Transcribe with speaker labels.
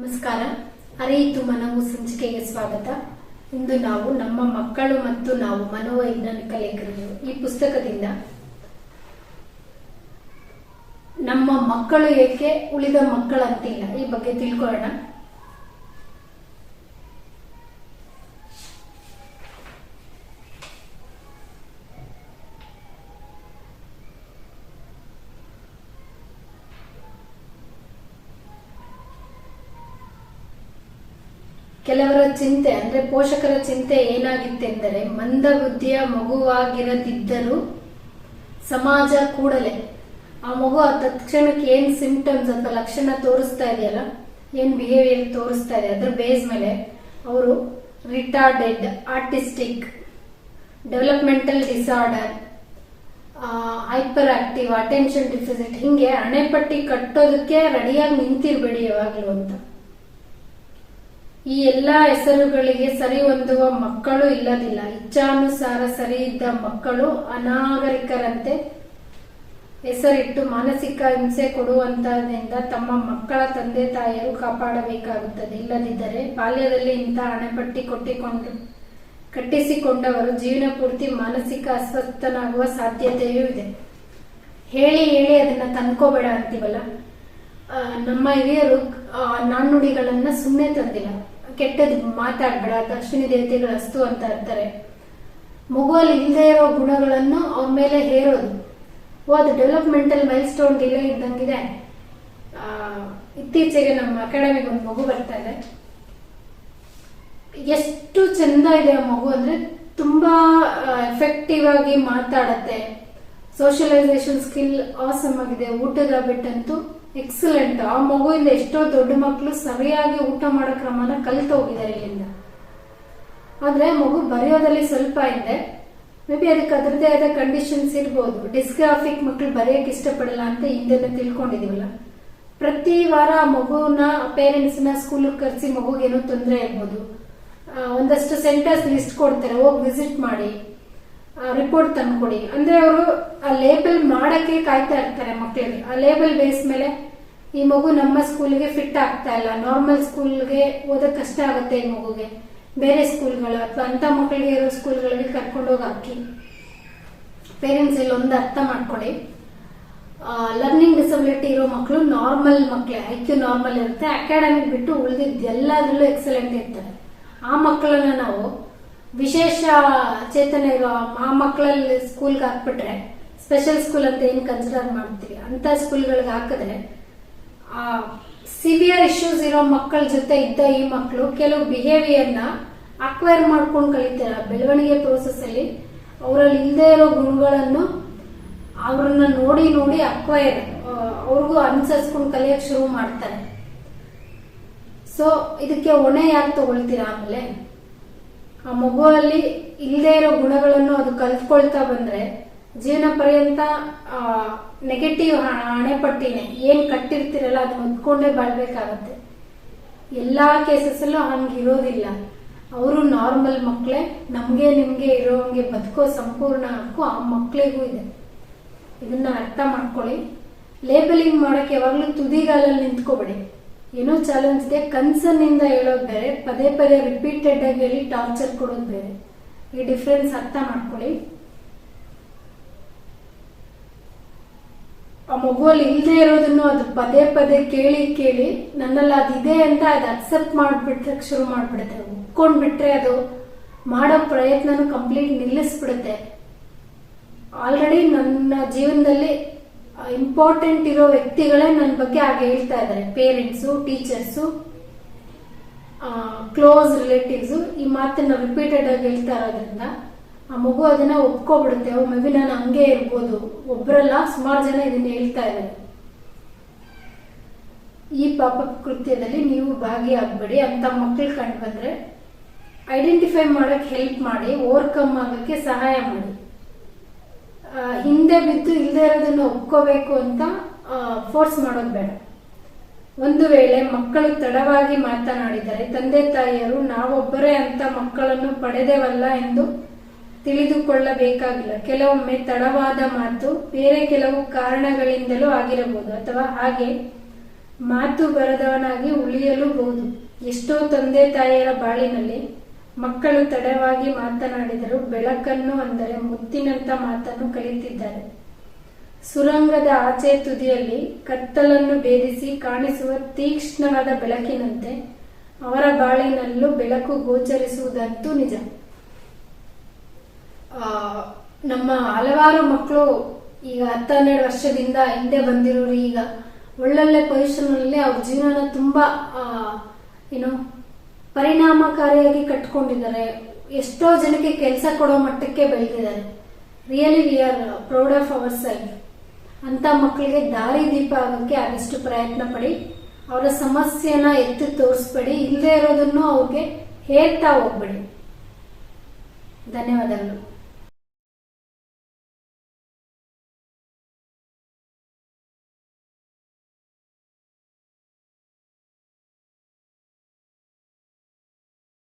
Speaker 1: ನಮಸ್ಕಾರ. ಅರಿಯಿತು ಮನವು ಸಂಚಿಕೆಗೆ ಸ್ವಾಗತ. ಇಂದು ನಾವು ನಮ್ಮ ಮಕ್ಕಳು ಮತ್ತು ನಾವು ಮನೋವೈಜ್ಞಾನಿಕ ಲೇಖನಗಳು ಈ ಪುಸ್ತಕದಿಂದ ನಮ್ಮ ಮಕ್ಕಳು ಏಕೆ ಉಳಿದ ಮಕ್ಕಳಂತಿಲ್ಲ ಈ ಬಗ್ಗೆ ತಿಳ್ಕೊಳ್ಳೋಣ. ಕೆಲವರ ಚಿಂತೆ ಅಂದ್ರೆ ಪೋಷಕರ ಚಿಂತೆ ಏನಾಗಿತ್ತೆಂದರೆ, ಮಂದಬುದ್ಧಿಯ ಮಗುವಾಗಿರದಿದ್ದರೂ ಸಮಾಜ ಕೂಡಲೇ ಆ ಮಗು ತಕ್ಷಣಕ್ಕೆ ಏನ್ ಸಿಂಪ್ಟಮ್ಸ್ ಅಥವಾ ಲಕ್ಷಣ ತೋರಿಸ್ತಾ ಇದೆಯಲ್ಲ, ಏನ್ ಬಿಹೇವಿಯರ್ ತೋರಿಸ್ತಾ ಇದೆ ಅದ್ರ ಬೇಸ್ ಮೇಲೆ ಅವರು retarded, artistic, developmental disorder, hyper active, attention deficit, ಹಿಂಗೆ ಹಣೆಪಟ್ಟಿ ಕಟ್ಟೋದಕ್ಕೆ ರೆಡಿಯಾಗಿ ನಿಂತಿರ್ಬೇಡಿ ಯಾವಾಗ್ಲೂ ಅಂತ. ಈ ಎಲ್ಲಾ ಹೆಸರುಗಳಿಗೆ ಸರಿ ಹೊಂದುವ ಮಕ್ಕಳು ಇಲ್ಲದಿಲ್ಲ. ಇಚ್ಛಾನುಸಾರ ಸರಿ ಇದ್ದ ಮಕ್ಕಳು ಅನಾಗರಿಕರಂತೆ ಹೆಸರಿಟ್ಟು ಮಾನಸಿಕ ಹಿಂಸೆ ಕೊಡುವಂತದಿಂದ ತಮ್ಮ ಮಕ್ಕಳ ತಂದೆ ತಾಯಿಯರು ಕಾಪಾಡಬೇಕಾಗುತ್ತದೆ. ಇಲ್ಲದಿದ್ದರೆ ಬಾಲ್ಯದಲ್ಲಿ ಇಂತಹ ಹಣೆಪಟ್ಟಿ ಕಟ್ಟಿಸಿಕೊಂಡವರು ಜೀವನ ಪೂರ್ತಿ ಮಾನಸಿಕ ಅಸ್ವಸ್ಥನಾಗುವ ಸಾಧ್ಯತೆಯೂ ಇದೆ. ಹೇಳಿ ಹೇಳಿ ಅದನ್ನ ತಂದ್ಕೋಬೇಡ ಅಂತೀವಲ್ಲ, ನಮ್ಮ ಹಿರಿಯರು ನಾಣ್ಣುಡಿಗಳನ್ನ ಸುಮ್ಮನೆ ತಂದಿಲ್ಲ. ಕೆಟ್ಟದ್ ಮಾತಾಡ್ಬೇಡ, ಅಶ್ವಿನಿ ದೇವತೆಗಳ ಅಸ್ತು ಅಂತ ಇರ್ತಾರೆ. ಮಗುವಲ್ಲಿ ಇಲ್ಲದೆ ಇರೋ ಗುಣಗಳನ್ನು ಅವ್ರ ಮೇಲೆ ಹೇರೋದು. ಅದು ಡೆವಲಪ್ಮೆಂಟಲ್ ಮೈಲ್ ಸ್ಟೋನ್ ಡಿಲೇ ಇದ್ದಂಗಿದೆ. ಇತ್ತೀಚೆಗೆ ನಮ್ಮ ಅಕಾಡೆಮಿಗೆ ಒಂದು ಮಗು ಬರ್ತಾ ಇದೆ. ಎಷ್ಟು ಚಂದ ಇದೆ ಆ ಮಗು ಅಂದ್ರೆ, ತುಂಬಾ ಎಫೆಕ್ಟಿವ್ ಆಗಿ ಮಾತಾಡತ್ತೆ. ಸೋಷಿಯಲೈಸೇಷನ್ ಸ್ಕಿಲ್ ಆಸಮ್ ಆಗಿದೆ. ಊಟದ ಹ್ಯಾಬಿಟ್ ಅಂತೂ ಎಕ್ಸಲೆಂಟ್. ಆ ಮಗುವಿಂದ ಎಷ್ಟೋ ದೊಡ್ಡ ಮಕ್ಕಳು ಸರಿಯಾಗಿ ಊಟ ಮಾಡೋ ಕ್ರಮನ ಕಲಿತು ಹೋಗಿದ್ದಾರೆ ಇಲ್ಲಿಂದ. ಆದ್ರೆ ಮಗು ಬರೆಯೋದಲ್ಲಿ ಸ್ವಲ್ಪ ಇದೆ. ಮೇ ಬಿ ಅದಕ್ಕೆ ಅದರದೇ ಆದ ಕಂಡೀಷನ್ಸ್ ಇರ್ಬೋದು. ಡಿಸ್ಗ್ರಾಫಿಕ್ ಮಕ್ಕಳು ಬರೆಯಕ್ಕೆ ಇಷ್ಟಪಡಲ್ಲ ಅಂತ ಹಿಂದೆಲ್ಲ ತಿಳ್ಕೊಂಡಿದೀವಲ್ಲ. ಪ್ರತಿ ವಾರ ಮಗುನ ಪೇರೆಂಟ್ಸ್ ನ ಸ್ಕೂಲ್ ಕರೆಸಿ ಮಗುಗೇನೋ ತೊಂದರೆ ಇರ್ಬೋದು, ಒಂದಷ್ಟು ಸೆಂಟರ್ಸ್ ಲಿಸ್ಟ್ ಕೊಡ್ತಾರೆ, ಹೋಗಿ ವಿಸಿಟ್ ಮಾಡಿ ರಿಪೋರ್ಟ್ ತಂದ್ಕೊಡಿ ಅಂದ್ರೆ ಅವರು ಆ ಲೇಬಲ್ ಮಾಡಕ್ಕೆ ಕಾಯ್ತಾ ಇರ್ತಾರೆ ಮಕ್ಕಳಿಗೆ. ಆ ಲೇಬಲ್ ಬೇಸ್ ಮೇಲೆ ಈ ಮಗು ನಮ್ಮ ಸ್ಕೂಲ್ಗೆ ಫಿಟ್ ಆಗ್ತಾ ಇಲ್ಲ, ನಾರ್ಮಲ್ ಸ್ಕೂಲ್ಗೆ ಓದಕ್ ಕಷ್ಟ ಆಗುತ್ತೆ ಈ ಮಗುಗೆ, ಬೇರೆ ಸ್ಕೂಲ್ಗಳು ಅಥವಾ ಅಂತ ಮಕ್ಕಳಿಗೆ ಇರೋ ಸ್ಕೂಲ್ಗಳಿಗೆ ಕರ್ಕೊಂಡೋಗಿ ಹಾಕಿ. ಪೇರೆಂಟ್ಸ್ ಇಲ್ಲಿ ಒಂದು ಅರ್ಥ ಮಾಡ್ಕೊಡಿ, ಲರ್ನಿಂಗ್ ಡಿಸಬಿಲಿಟಿ ಇರೋ ಮಕ್ಕಳು ನಾರ್ಮಲ್ ಮಕ್ಕಳೇ, ಐಕ್ಯೂ ನಾರ್ಮಲ್ ಇರುತ್ತೆ. ಅಕಾಡೆಮಿಕ್ ಬಿಟ್ಟು ಉಳಿದಿದ್ದು ಎಲ್ಲದರಲ್ಲೂ ಎಕ್ಸಲೆಂಟ್ ಇರ್ತಾರೆ. ಆ ಮಕ್ಕಳನ್ನ ನಾವು ವಿಶೇಷ ಚೇತನ ಇರೋ ಆ ಮಕ್ಕಳಲ್ಲಿ ಸ್ಕೂಲ್ಗೆ ಹಾಕ್ಬಿಟ್ರೆ, ಸ್ಪೆಷಲ್ ಸ್ಕೂಲ್ ಅಂತ ಏನ್ ಕನ್ಸಿಡರ್ ಮಾಡ್ತೀವಿ ಅಂತ ಸ್ಕೂಲ್ಗಳಿಗೆ ಹಾಕಿದ್ರೆ, ಆ ಸಿವಿಯರ್ ಇಶ್ಯೂಸ್ ಇರೋ ಮಕ್ಕಳ ಜೊತೆ ಇದ್ದ ಈ ಮಕ್ಕಳು ಕೆಲವು ಬಿಹೇವಿಯರ್ನ ಅಕ್ವೈರ್ ಮಾಡ್ಕೊಂಡು ಕಲಿತಾರೆ. ಬೆಳವಣಿಗೆ ಪ್ರೋಸೆಸ್ ಅಲ್ಲಿ ಅವರಲ್ಲಿ ಇಲ್ಲದೆ ಇರೋ ಗುಣಗಳನ್ನು ಅವ್ರನ್ನ ನೋಡಿ ನೋಡಿ ಅಕ್ವೈರ್ ಅವ್ರಿಗೂ ಅನುಸರಿಸ್ಕೊಂಡು ಕಲಿಯಕ್ ಶುರು ಮಾಡ್ತಾರೆ. ಸೊ ಇದಕ್ಕೆ ಹೊಣೆ ಯಾಕೆ ತಗೊಳ್ತೀರಾ? ಆಮೇಲೆ ಆ ಮಗುವಲ್ಲಿ ಇಲ್ಲದೆ ಇರೋ ಗುಣಗಳನ್ನು ಅದು ಕಲ್ತ್ಕೊಳ್ತಾ ಬಂದ್ರೆ ಜೀವನ ಪರ್ಯಂತ ನೆಗೆಟಿವ್ ಹಣೆಪಟ್ಟಿನೇ ಏನ್ ಕಟ್ಟಿರ್ತಿರಲ್ಲ ಅದನ್ನ ಹೊತ್ಕೊಂಡೇ ಬಾಳ್ಬೇಕಾಗತ್ತೆ. ಎಲ್ಲಾ ಕೇಸಸ್ ಅಲ್ಲೂ ಹಂಗಿರೋದಿಲ್ಲ. ಅವರು ನಾರ್ಮಲ್ ಮಕ್ಕಳೇ. ನಮ್ಗೆ ನಿಮ್ಗೆ ಇರೋಂಗೆ ಬದುಕೋ ಸಂಪೂರ್ಣ ಹಕ್ಕು ಆ ಮಕ್ಕಳಿಗೂ ಇದೆ. ಇದನ್ನ ಅರ್ಥ ಮಾಡ್ಕೊಳ್ಳಿ. ಲೇಬಲಿಂಗ್ ಮಾಡಕ್ಕೆ ಯಾವಾಗ್ಲೂ ತುದಿಗಾಲಲ್ಲಿ ನಿಂತ್ಕೋಬೇಡಿ. ಏನೋ ಚಾಲೆಂಜ್ ಇದೆ, ಕನ್ಸರ್ನ್ ಇಂದ ಹೇಳೋದು ಬೇರೆ, ಪದೇ ಪದೇ ರಿಪೀಟೆಡ್ ಆಗಿ ಹೇಳಿ ಟಾರ್ಚರ್ ಕೊಡೋದು ಬೇರೆ. ಈ ಡಿಫ್ರೆನ್ಸ್ ಅರ್ಥ ಮಾಡ್ಕೊಳ್ಳಿ. ಆ ಮಗುವಲ್ಲಿ ಇಲ್ಲದೆ ಇರೋದನ್ನು ಅದು ಪದೇ ಪದೇ ಕೇಳಿ ಕೇಳಿ ನನ್ನಲ್ಲಿ ಅದಿದೆ ಅಂತ ಅದು ಅಕ್ಸೆಪ್ಟ್ ಮಾಡ್ಬಿಟ್ರೆ ಶುರು ಮಾಡ್ಬಿಡುತ್ತೆ. ಒಪ್ಕೊಂಡ್ಬಿಟ್ರೆ ಅದು ಮಾಡೋ ಪ್ರಯತ್ನನು ಕಂಪ್ಲೀಟ್ ನಿಲ್ಲಿಸ್ಬಿಡುತ್ತೆ. ಆಲ್ರೆಡಿ ನನ್ನ ಜೀವನದಲ್ಲಿ ಇಂಪಾರ್ಟೆಂಟ್ ಇರೋ ವ್ಯಕ್ತಿಗಳೇ ನನ್ನ ಬಗ್ಗೆ ಹಾಗೆ ಹೇಳ್ತಾ ಇದ್ದಾರೆ. ಪೇರೆಂಟ್ಸು, ಟೀಚರ್ಸು, ಕ್ಲೋಸ್ ರಿಲೇಟಿವ್ಸು ಈ ಮಾತನ್ನ ರಿಪೀಟೆಡ್ ಆಗಿ ಹೇಳ್ತಾ ಇರೋದ್ರಿಂದ ಆ ಮಗು ಅದನ್ನ ಒಪ್ಕೊಬಿಡುತ್ತೆ. ಮೇ ಬಿ ನಾನು ಹಂಗೆ ಇರ್ಬೋದು. ಒಬ್ಬರಲ್ಲ, ಸುಮಾರು ಜನ ಇದನ್ನ ಹೇಳ್ತಾ ಇದ್ದಾರೆ. ಈ ಪಾಪ ಕೃತ್ಯದಲ್ಲಿ ನೀವು ಭಾಗಿಯಾಗಬೇಡಿ. ಅಂತ ಮಕ್ಕಳು ಕಂಡು ಬಂದ್ರೆ ಐಡೆಂಟಿಫೈ ಮಾಡಕ್ ಹೆಲ್ಪ್ ಮಾಡಿ, ಓವರ್ಕಮ್ ಆಗಕ್ಕೆ ಸಹಾಯ ಮಾಡಿ. ಹಿಂದೆ ಬಿದ್ದು ಇಲ್ಲದೆ ಇರೋದನ್ನ ಒಪ್ಕೋಬೇಕು ಅಂತ ಫೋರ್ಸ್ ಮಾಡೋದು ಬೇಡ. ಒಂದು ವೇಳೆ ಮಕ್ಕಳು ತಡವಾಗಿ ಮಾತನಾಡಿದರೆ ತಂದೆ ತಾಯಿಯರು ನಾವೊಬ್ಬರೇ ಅಂತ ಮಕ್ಕಳನ್ನು ಪಡೆದೇವಲ್ಲ ಎಂದು ತಿಳಿದುಕೊಳ್ಳಬೇಕಾಗಿಲ್ಲ. ಕೆಲವೊಮ್ಮೆ ತಡವಾದ ಮಾತು ಬೇರೆ ಕೆಲವು ಕಾರಣಗಳಿಂದಲೂ ಆಗಿರಬಹುದು, ಅಥವಾ ಹಾಗೆ ಮಾತು ಬರದವನಾಗಿ ಉಳಿಯಲೂಬಹುದು. ಎಷ್ಟೋ ತಂದೆ ತಾಯಿಯರ ಬಾಳಿನಲ್ಲಿ ಮಕ್ಕಳು ತಡವಾಗಿ ಮಾತನಾಡಿದರೂ ಬೆಳಕನ್ನು, ಅಂದರೆ ಮುತ್ತಿನಂತ ಮಾತನ್ನು ಕಲಿತಿದ್ದಾರೆ. ಸುರಂಗದ ಆಚೆ ತುದಿಯಲ್ಲಿ ಕತ್ತಲನ್ನು ಭೇದಿಸಿ ಕಾಣಿಸುವ ತೀಕ್ಷ್ಣವಾದ ಬೆಳಕಿನಂತೆ ಅವರ ಬಾಳಿನಲ್ಲೂ ಬೆಳಕು ಗೋಚರಿಸುವುದಂತೂ ನಿಜ. ನಮ್ಮ ಹಲವಾರು ಮಕ್ಕಳು ಈಗ 10-12 ವರ್ಷದಿಂದ ಹಿಂದೆ ಬಂದಿರೋರು ಈಗ ಒಳ್ಳೊಳ್ಳೆ ಪೊಸಿಷನ್ ಅಲ್ಲಿ ಅವ್ರ ಜೀವನ ತುಂಬಾ ಪರಿಣಾಮಕಾರಿಯಾಗಿ ಕಟ್ಕೊಂಡಿದ್ದಾರೆ. ಎಷ್ಟೋ ಜನಕ್ಕೆ ಕೆಲಸ ಕೊಡೋ ಮಟ್ಟಕ್ಕೆ ಬೆಳೆದಿದ್ದಾರೆ. Really we are proud of our self. ಅಂತ ಮಕ್ಕಳಿಗೆ ದಾರಿ ದೀಪ ಆಗೋಕ್ಕೆ ಆದಷ್ಟು ಪ್ರಯತ್ನ ಪಡಿ. ಅವರ ಸಮಸ್ಯೆನ ಎತ್ತಿ ತೋರಿಸ್ಬೇಡಿ. ಇಲ್ಲದೆ ಇರೋದನ್ನು ಅವ್ರಿಗೆ ಹೇಳ್ತಾ ಹೋಗ್ಬೇಡಿ. ಧನ್ಯವಾದಗಳು.